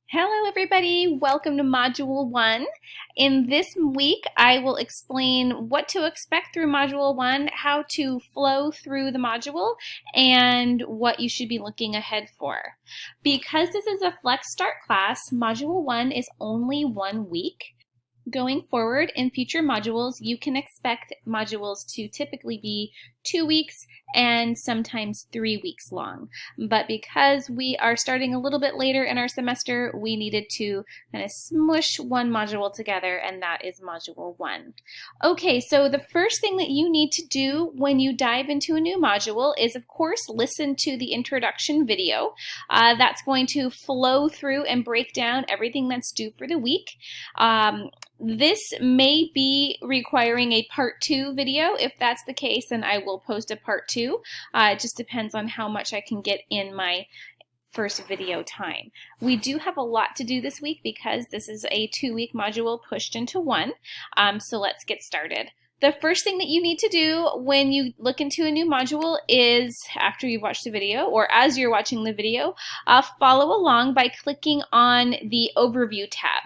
Hello everybody, welcome to Module 1. In this week, I will explain what to expect through Module 1, how to flow through the module, and what you should be looking ahead for. Because this is a Flex Start class, Module 1 is only 1 week. Going forward in future modules, you can expect modules to typically be 2 weeks and sometimes 3 weeks long. But because we are starting a little bit later in our semester, we needed to kind of smush one module together, and that is Module 1. Okay, so the first thing that you need to do when you dive into a new module is, of course, listen to the introduction video. That's going to flow through and break down everything that's due for the week. This may be requiring a part 2 video. If that's the case, then I will post a part 2. It just depends on how much I can get in my first video time. We do have a lot to do this week because this is a 2-week module pushed into one. So let's get started. The first thing that you need to do when you look into a new module is, after you've watched the video or as you're watching the video, follow along by clicking on the Overview tab.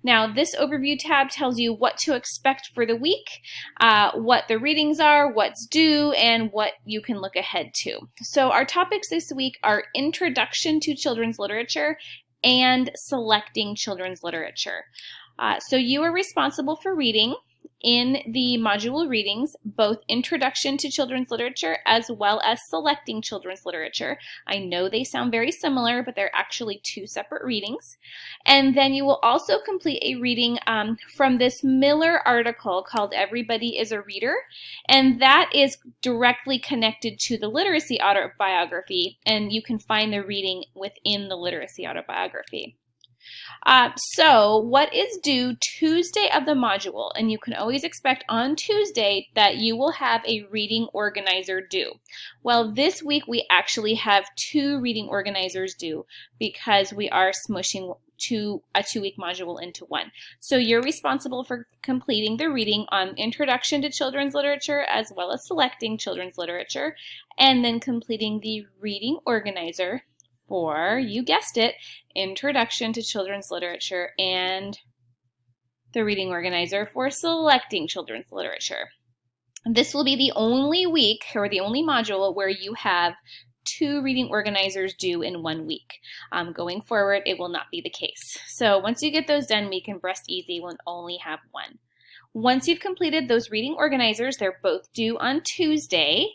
Now, this Overview tab tells you what to expect for the week, what the readings are, what's due, and what you can look ahead to. So our topics this week are Introduction to Children's Literature and Selecting Children's Literature. So you are responsible for reading in the module readings, both Introduction to Children's Literature as well as Selecting Children's Literature. I know they sound very similar, but they're actually 2 separate readings. And then you will also complete a reading from this Miller article called Everybody is a Reader, and that is directly connected to the literacy autobiography, and you can find the reading within the literacy autobiography. So what is due Tuesday of the module, and you can always expect on Tuesday that you will have a reading organizer due. Well, this week we actually have 2 reading organizers due because we are smushing a 2-week module into one. So you're responsible for completing the reading on Introduction to Children's Literature as well as Selecting Children's Literature, and then completing the reading organizer for, you guessed it, Introduction to Children's Literature and the reading organizer for Selecting Children's Literature. This will be the only week or the only module where you have 2 reading organizers due in 1 week. Going forward, it will not be the case. So once you get those done, we can rest easy. We'll only have 1. Once you've completed those reading organizers, they're both due on Tuesday.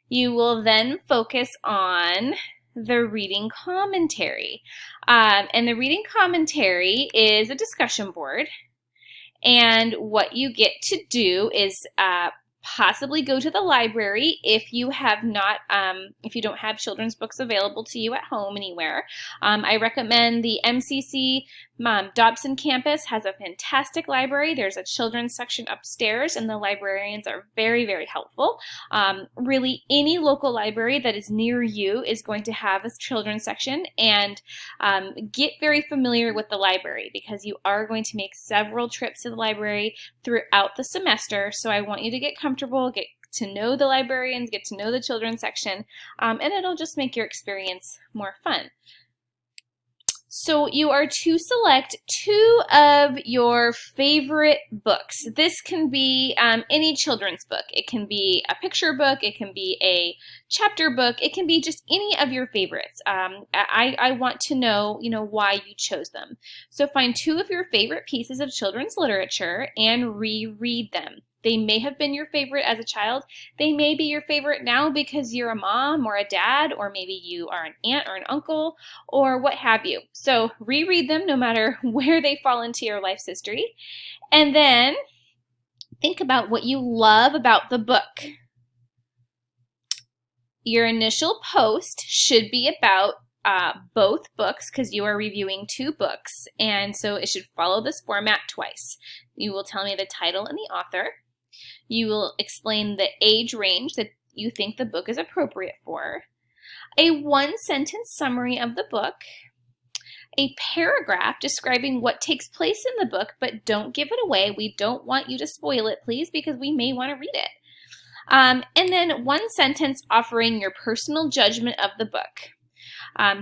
You will then focus on the reading commentary. And the reading commentary is a discussion board. And what you get to do is possibly go to the library if you have not, if you don't have children's books available to you at home anywhere. I recommend the MCC Dobson campus has a fantastic library. There's a children's section upstairs, and the librarians are very, very helpful. Really, any local library that is near you is going to have a children's section, and get very familiar with the library because you are going to make several trips to the library throughout the semester. So I want you to get comfortable, get to know the librarians, get to know the children's section, and it'll just make your experience more fun. So you are to select 2 of your favorite books. This can be any children's book. It can be a picture book. It can be a chapter book. It can be just any of your favorites. I want to know, why you chose them. So find 2 of your favorite pieces of children's literature and reread them. They may have been your favorite as a child. They may be your favorite now because you're a mom or a dad, or maybe you are an aunt or an uncle, or what have you. So reread them no matter where they fall into your life's history. And then think about what you love about the book. Your initial post should be about both books because you are reviewing 2 books, and so it should follow this format twice. You will tell me the title and the author. You will explain the age range that you think the book is appropriate for, a 1-sentence summary of the book, a paragraph describing what takes place in the book, but don't give it away. We don't want you to spoil it, please, because we may want to read it. And then 1 sentence offering your personal judgment of the book.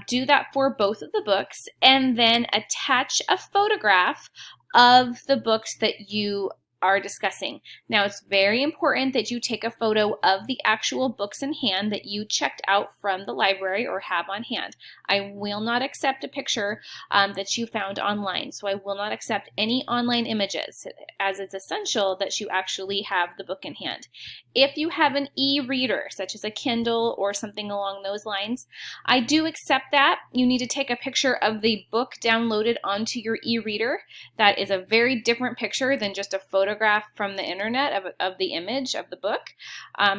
Do that for both of the books, and then attach a photograph of the books that you are discussing. Now, it's very important that you take a photo of the actual books in hand that you checked out from the library or have on hand. I will not accept a picture that you found online, so I will not accept any online images, as it's essential that you actually have the book in hand. If you have an e-reader, such as a Kindle or something along those lines, I do accept that. You need to take a picture of the book downloaded onto your e-reader. That is a very different picture than just a photograph from the internet of the image of the book.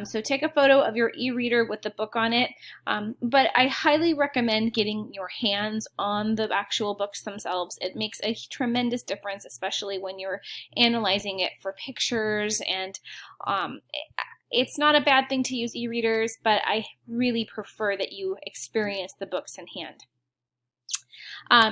So take a photo of your e-reader with the book on it, but I highly recommend getting your hands on the actual books themselves. It makes a tremendous difference, especially when you're analyzing it for pictures, and it's not a bad thing to use e-readers, but I really prefer that you experience the books in hand.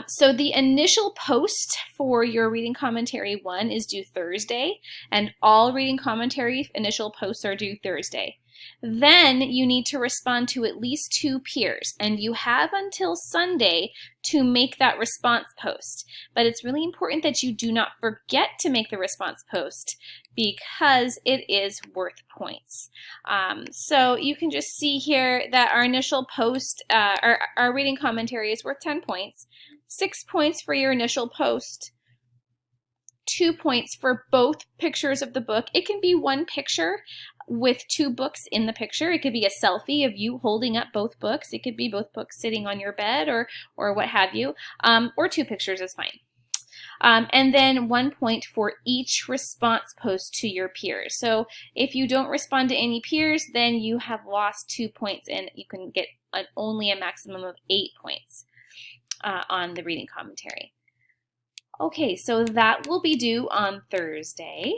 So the initial post for your reading commentary 1 is due Thursday, and all reading commentary initial posts are due Thursday. Then you need to respond to at least 2 peers, and you have until Sunday to make that response post. But it's really important that you do not forget to make the response post, because it is worth points. So you can just see here that our initial post, our reading commentary is worth 10 points, 6 points for your initial post, 2 points for both pictures of the book. It can be one picture with 2 books in the picture. It could be a selfie of you holding up both books. It could be both books sitting on your bed or what have you, or 2 pictures is fine. And then 1 point for each response post to your peers. So if you don't respond to any peers, then you have lost 2 points, and you can get only a maximum of 8 points on the reading commentary. Okay, so that will be due on Thursday.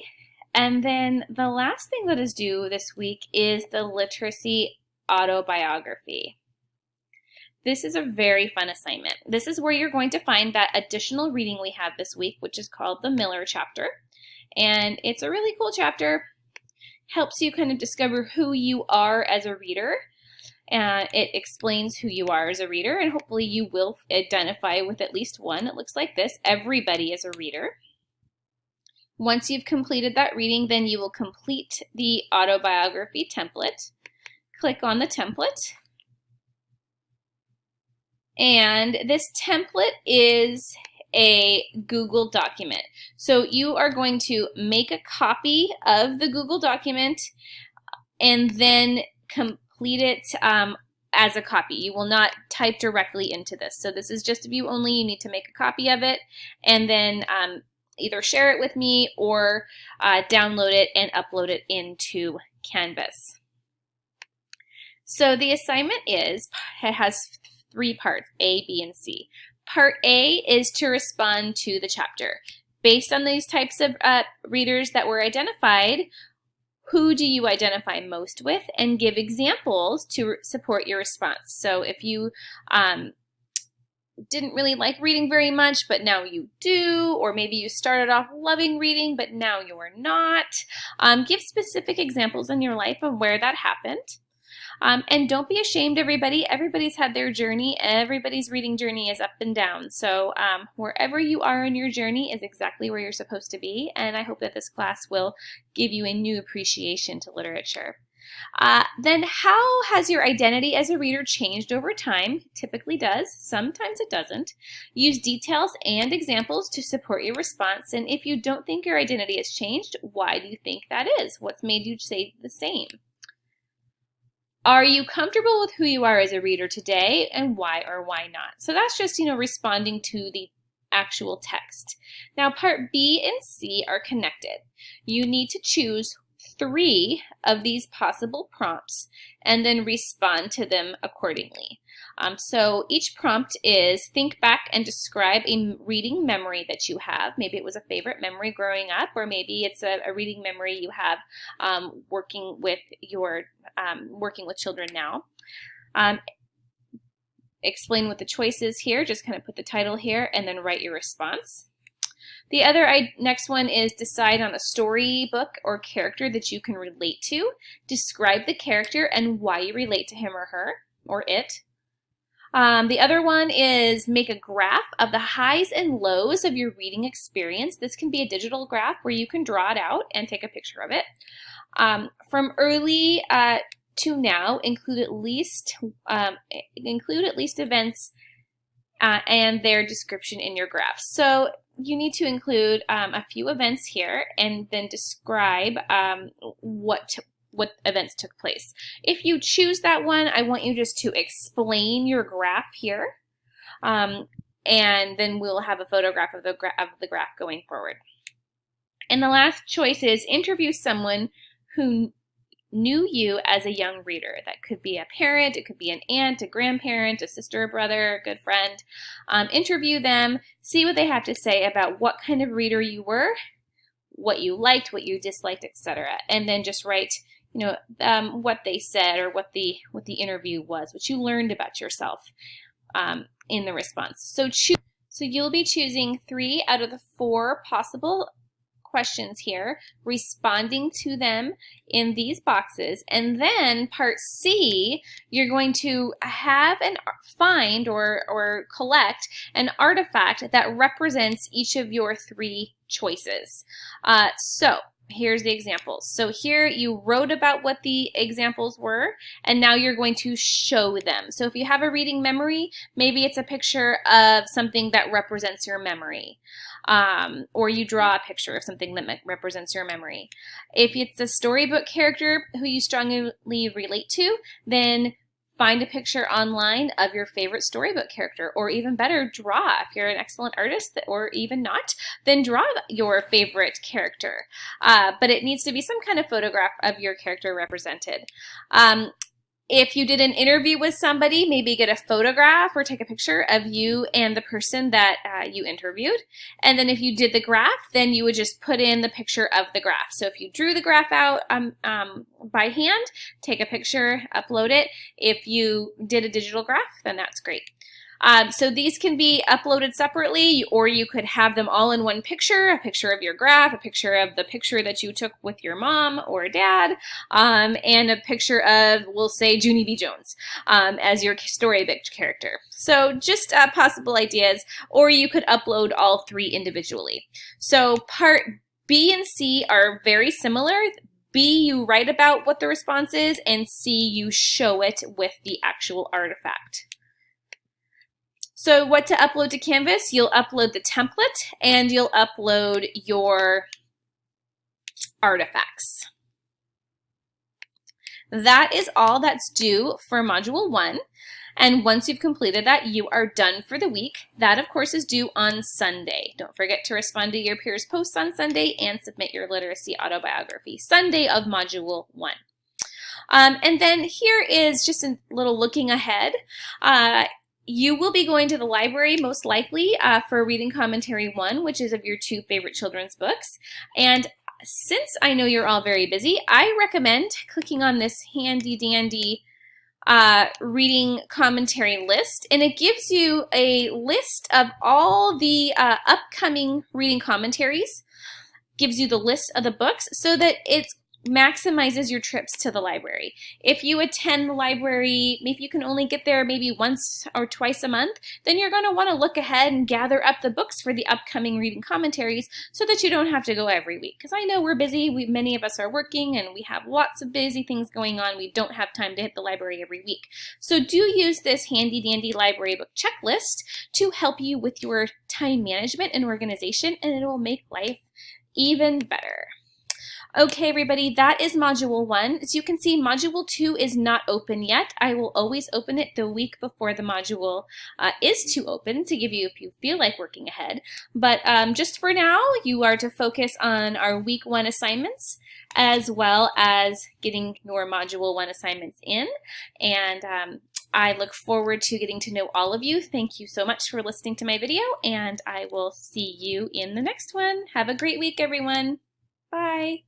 And then the last thing that is due this week is the literacy autobiography. This is a very fun assignment. This is where you're going to find that additional reading we have this week, which is called the Miller chapter. And it's a really cool chapter. Helps you kind of discover who you are as a reader. It explains who you are as a reader, and hopefully you will identify with at least one. It looks like this. Everybody is a reader. Once you've completed that reading, then you will complete the autobiography template. Click on the template. And this template is a Google document. So you are going to make a copy of the Google document and then complete it as a copy. You will not type directly into this. So this is just view only. You need to make a copy of it and then either share it with me or download it and upload it into Canvas. So the assignment it has 3 parts, A, B, and C. Part A is to respond to the chapter. Based on these types of readers that were identified, who do you identify most with, and give examples to support your response. So if you didn't really like reading very much, but now you do, or maybe you started off loving reading, but now you're not, give specific examples in your life of where that happened. And don't be ashamed, everybody. Everybody's had their journey. Everybody's reading journey is up and down. So wherever you are in your journey is exactly where you're supposed to be. And I hope that this class will give you a new appreciation to literature. Then how has your identity as a reader changed over time? Typically does. Sometimes it doesn't. Use details and examples to support your response. And if you don't think your identity has changed, why do you think that is? What's made you say the same? Are you comfortable with who you are as a reader today, and why or why not? So that's just, responding to the actual text. Now, part B and C are connected. You need to choose 3 of these possible prompts and then respond to them accordingly. So each prompt is think back and describe a reading memory that you have. Maybe it was a favorite memory growing up, or maybe it's a reading memory you have working with children now. Explain what the choice is here. Just kind of put the title here and then write your response. The next one is decide on a storybook or character that you can relate to. Describe the character and why you relate to him or her or it. The other one is make a graph of the highs and lows of your reading experience. This can be a digital graph where you can draw it out and take a picture of it. From early to now, include at least events and their description in your graph. So you need to include a few events here and then describe what events took place. If you choose that one, I want you just to explain your graph here, and then we'll have a photograph of the graph going forward. And the last choice is interview someone who knew you as a young reader. That could be a parent, it could be an aunt, a grandparent, a sister, a brother, a good friend. Interview them, see what they have to say about what kind of reader you were, what you liked, what you disliked, etc. And then just write, what they said or what the interview was, what you learned about yourself in the response. So you'll be choosing 3 out of the 4 possible questions here, responding to them in these boxes, and then part C, you're going to have and find or collect an artifact that represents each of your 3 choices. So here's the examples. So here you wrote about what the examples were, and now you're going to show them. So if you have a reading memory, maybe it's a picture of something that represents your memory. Or you draw a picture of something that represents your memory. If it's a storybook character who you strongly relate to, then find a picture online of your favorite storybook character, or even better, draw. If you're an excellent artist, or even not, then draw your favorite character. But it needs to be some kind of photograph of your character represented. If you did an interview with somebody, maybe get a photograph or take a picture of you and the person that you interviewed. And then if you did the graph, then you would just put in the picture of the graph. So if you drew the graph out by hand, take a picture, upload it. If you did a digital graph, then that's great. So these can be uploaded separately, or you could have them all in one picture, a picture of your graph, a picture of the picture that you took with your mom or dad, and a picture of, we'll say, Junie B. Jones as your storybook character. So just possible ideas, or you could upload all 3 individually. So part B and C are very similar. B, you write about what the response is, and C, you show it with the actual artifact. So what to upload to Canvas? You'll upload the template and you'll upload your artifacts. That is all that's due for Module 1. And once you've completed that, you are done for the week. That, of course, is due on Sunday. Don't forget to respond to your peers' posts on Sunday and submit your literacy autobiography, Sunday of Module 1. And then here is just a little looking ahead. You will be going to the library most likely for Reading Commentary 1, which is of your 2 favorite children's books. And since I know you're all very busy, I recommend clicking on this handy dandy reading commentary list, and it gives you a list of all the upcoming reading commentaries, gives you the list of the books so that it's maximizes your trips to the library. If you attend the library, if you can only get there maybe once or twice a month, then you're going to want to look ahead and gather up the books for the upcoming reading commentaries so that you don't have to go every week. Because I know we're busy, many of us are working, and we have lots of busy things going on. We don't have time to hit the library every week. So do use this handy dandy library book checklist to help you with your time management and organization, and it will make life even better. Okay, everybody, that is Module 1. As you can see, Module 2 is not open yet. I will always open it the week before the module is to open to give you, if you feel like working ahead. But just for now, you are to focus on our Week 1 assignments as well as getting your Module 1 assignments in. And I look forward to getting to know all of you. Thank you so much for listening to my video, and I will see you in the next one. Have a great week, everyone. Bye.